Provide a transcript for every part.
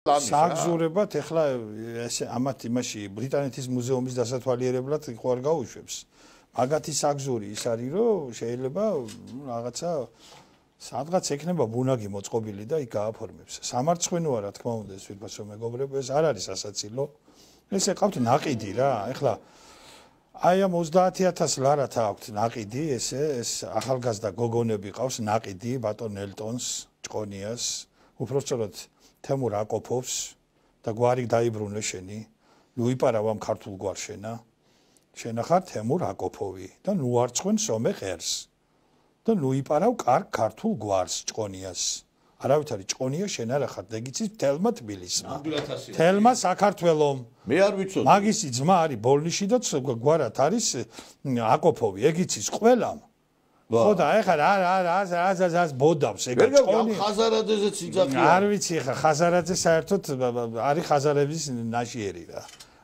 საგზურებად ეხლა ესე ამათ იმაში ბრიტანეთის მუზეუმის დასათვალიერებლად იყო არ გაუშვებს. მაგათი საგზური ის არის რომ შეიძლება რაღაცა სადღაც ექნება ბუნაგი მოწყობილი და იქ გააფორმებს. სამარცხვინოა რა თქმა უნდა ეს ვირფასო მეგობრებო ეს არ არის სასაცილო. ეს ეყავთ ناقიდი რა. ეხლა აი ამ 30000 ლარათა აქვთ ناقიდი ეს ახალგაზრდა გოგონები ყავს ناقიდი ბატონ ელტონს ჭყონიას უпростоროდ თემურ აკოფობს და გვარი დაიბრუნე შენი. ნუ იპარავ ამ ქართულ გვარშენა. შენახარ თემურ აკოფოვი და ნუ არცხვენ სომე ღერს. და ნუ იპარავ კარგ ქართულ გვარს ჭყონიას. არავით არის ჭყონია შენ არა ხარ დეგიცის თელმა თბილისმა. თელმა საქართველომ. მე არ ვიცოდი. მაგისი ძმა არის ბოლნიში და გვარად არის აკოფოვი. ეგიცის ყველამ. ხო და ეხლა რა ბოდავს ეგ ჭყონი. ხაზარაძეზეც იძახია. არ ვიცი ეხლა ხაზარაძე საერთოდ არის ხაზარების ნაშიერი რა.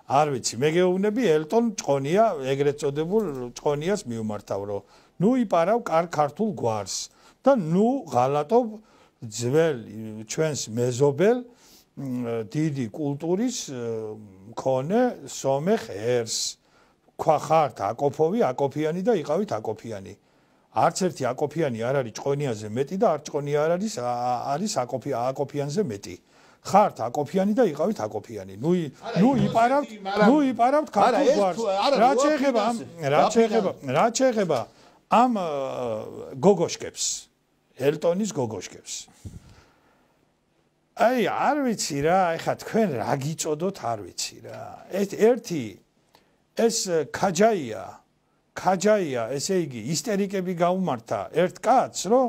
არ ვიცი მე გეუბნები ელტონ ჭყონია ეგრეთ წოდებულ ჭყონიას მიუმართავ რომ ნუ იპარავ კარგ ქართულ გვარს და ნუ ღალატობ ძველ ჩვენს მეზობელ დიდი კულტურის მქონე სომე ღერს. ქვა ხართ აკოფოვი აკოფიანი და იყავით აკოფიანი. არც ერთი აკოფიანი არ არის ჭყონიაზე მეტი და არ ჭყონია არ არის აკოფიანზე მეტი. ხართ აკოფიანი და იყავით აკოფიანი. ნუ იპარავთ ქართულ გვარს. რა შეეხება ამ გოგოშკებს ელტონის გოგოშკებს. აი არ ვიცი რა, ეხლა თქვენ რა გიწოდოთ არ ვიცი რა. ეს ქაჯაია, ესე იგი ისტერიკები გაუმართა ერთ კაცს, რომ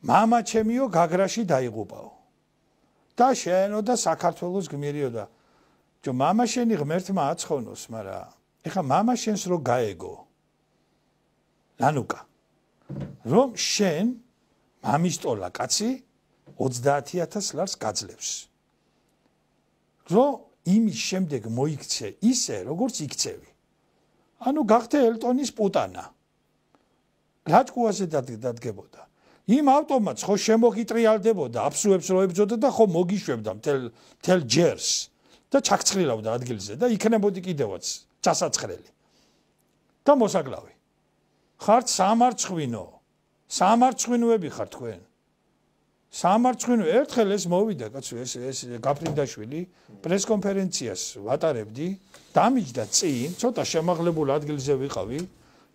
მამა ჩემიო გაგრაში დაიღუპაო. და შენო და საქართველოს გმირიო და ჯო მამა შენი ღმერთმა აცხონოს, მაგრამ ეხლა მამა შენს რო გაეგო. ნანუკა. რომ შენ მამისტოლა კაცი 30000 ლარს გაძლევს. რომ იმის შემდეგ მოიქცე ისე, როგორც იქცევი. ანუ გახდე ელტონის პუტანა. რაჭკუაზე დადგებოდა. იმ ავტომატს ხო შემოგიტრიალდებოდა, აფსუებს რო ებძოდა და ხო მოგიშვებდა მთელ ჯერს და ჩაქცხრილავდა ადგილზე და იქნებოდი კიდევაც ჩასაცხრელი. და მოსაკლავი. ხართ სამარცხვინოები ხართ თქვენ. სამარცხვინო ერთხელ ეს მოვიდა კაცო ეს გაფრინდაშვილი პრესკონფერენციას ვატარებდი დამიჯდა წინ ცოტა შემაღლებულ ადგილზე ვიყავი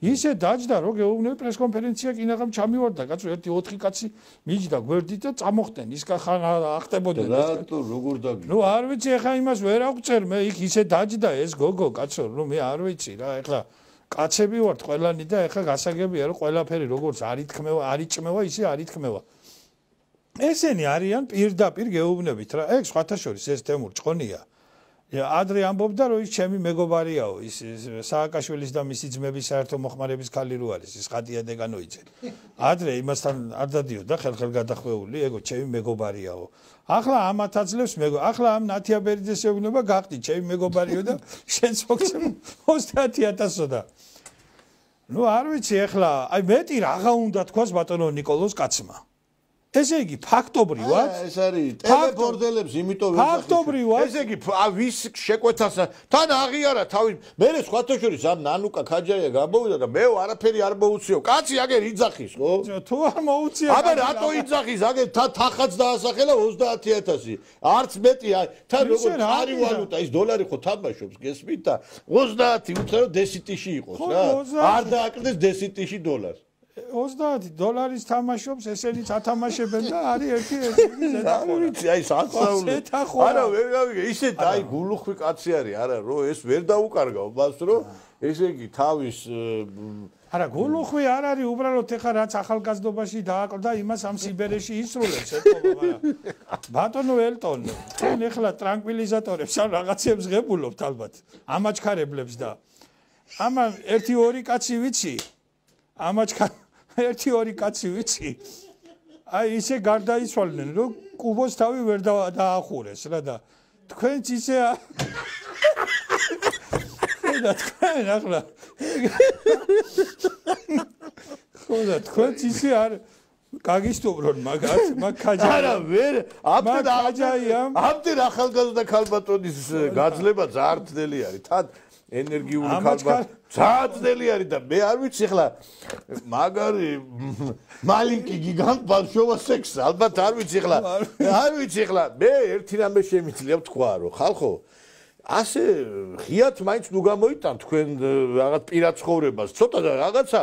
ისე დაჯდა რომ გეუბნები პრესკონფერენცია კინაღამ ჩამივარდა კაცო 1-4 კაცი მიჯდა გვერდით და წამოხდნენ ის ხან ახტებოდნენ რატო როგორ დაგი ნუ არ ვიცი ეხა იმას ვერ აღწერ მე იქ ისე დაჯდა ეს გოგო კაცო ნუ მე არ ვიცი რა ეხლა კაცები ვართ ყველანი და ეხლა გასაგებია რომ ყველაფერი როგორც არ იწმევა ისე არ იწმევა ესენი არიან პირდაპირ გეუბნებით რა ეგ სხვათა შორის ეს თემურ ჭყონია ადრე ამბობდა რომ ის ჩემი მეგობარიაო ის სააკაშვილის და მისი ძმების საერთო მოხმარების ქალი რო არის ის ხატია დეგანოიძე ადრე იმასთან არ დადიოდა ხელ გადახვეული ეგო ჩემი მეგობარიაო ახლა ამათ აძლევს ახლა ამ ნათიაბერიძეს ეუბნება გაყდი ჩემი მეგობარიო და შენც მოგცემ 30000-ო და ნუ არ ვიცი ახლა აი მეტი რაღა უნდა თქვას ბატონო ნიკოლოს კაცმა ესე იგი ფაქტობრივად ეს არის ტელეპორტელებს იმიტომ ფაქტობრივად ესე იგი ვის შეკვეთას თან აღიარა თავი მე სხვათა შორის ამ ნანუკა ქაჯაია გამოვიდა და მე არაფერი არ მოუციო კაცი აგერ იძახის ხო თუ არ მოუცია აბა რატო იძახის აგერ თახაც დაასახელა 30000 არც მეტი თან როგორ არი ვალუტა ის დოლარი ხო თამაშობს გესმით და 30 უცხო დესიტიში იყოს რა არ დააკრდეს დესიტიში დოლარს 30 დოლარის თამაშობს, ესენიც ათამაშებენ და არის ერთი ზედახორი. აი საცაული. არა, ვერ გავიგე, ისეთ აი გულუხვი კაცი არის, არა, რომ ეს ვერ დაუკარგავ მას, რომ ესე იგი თავის არა, გულუხვი არ არის, უბრალოდ ეხა რაც ახალგაზრდობაში დააკლდა, იმას ამ სიბერეში ისრულებს, ეთქობა, მაგრამ ბატონო ელტონ, თქვენ ეხლა ტრანკვილიზატორებს ან რაღაცებს ღებულობთ ალბათ, ამაჩქარებლებს და ამან 1-2 კაცი ვიცი ერთი-ორი კაცი ვიცი. აი ისე გარდაიცვალნენ, რომ კუბოს თავი ვერ დაახურეს რა და თქვენც ისე და თქვენ ახლა ხო და თქვენც ისე არ გაგისტუმრონ მაგათ, მაგ ქაჯაია. არა, ვერ, ამდენ ახალგაზრდა ქალბატონის გაძლება ძართდელი არის. თან ენერგიული ქალბატონი ძართდელი არის და მე არ ვიცი ხლა მაგარი მალინკი გიგანტ ბავშოვა სექს ალბათ არ ვიცი ხლა. არ ვიცი ხლა მე ერთი რამე შემიძლია ვთქვა რომ ხალხო ასე ღიათ მაინც ნუ გამოიტან თქვენ რაღაც პირად ცხოვრებას ცოტა რაღაცა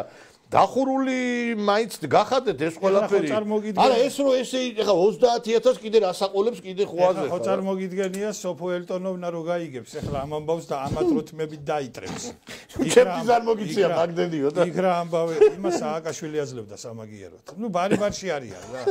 დახურული მაინც გახადეთ ეს ყველაფერი. არა ეს რო ესე ეხა 30000 კიდე რასაყოლებს კიდე ხვაზე ხო წარმოგიდგენია სოფო ელტონოვნა რო გაიგებს ეხლა ამ ამბავს და ამათ როთმებით დაიტრებს. ჩემთვის არ მოგიწია მაგდენიო და იქ რა ამბავე იმას სააკაშვილი აძლევდა სამაგიეროდ. ნუ ბარი-ბარში არიან რა.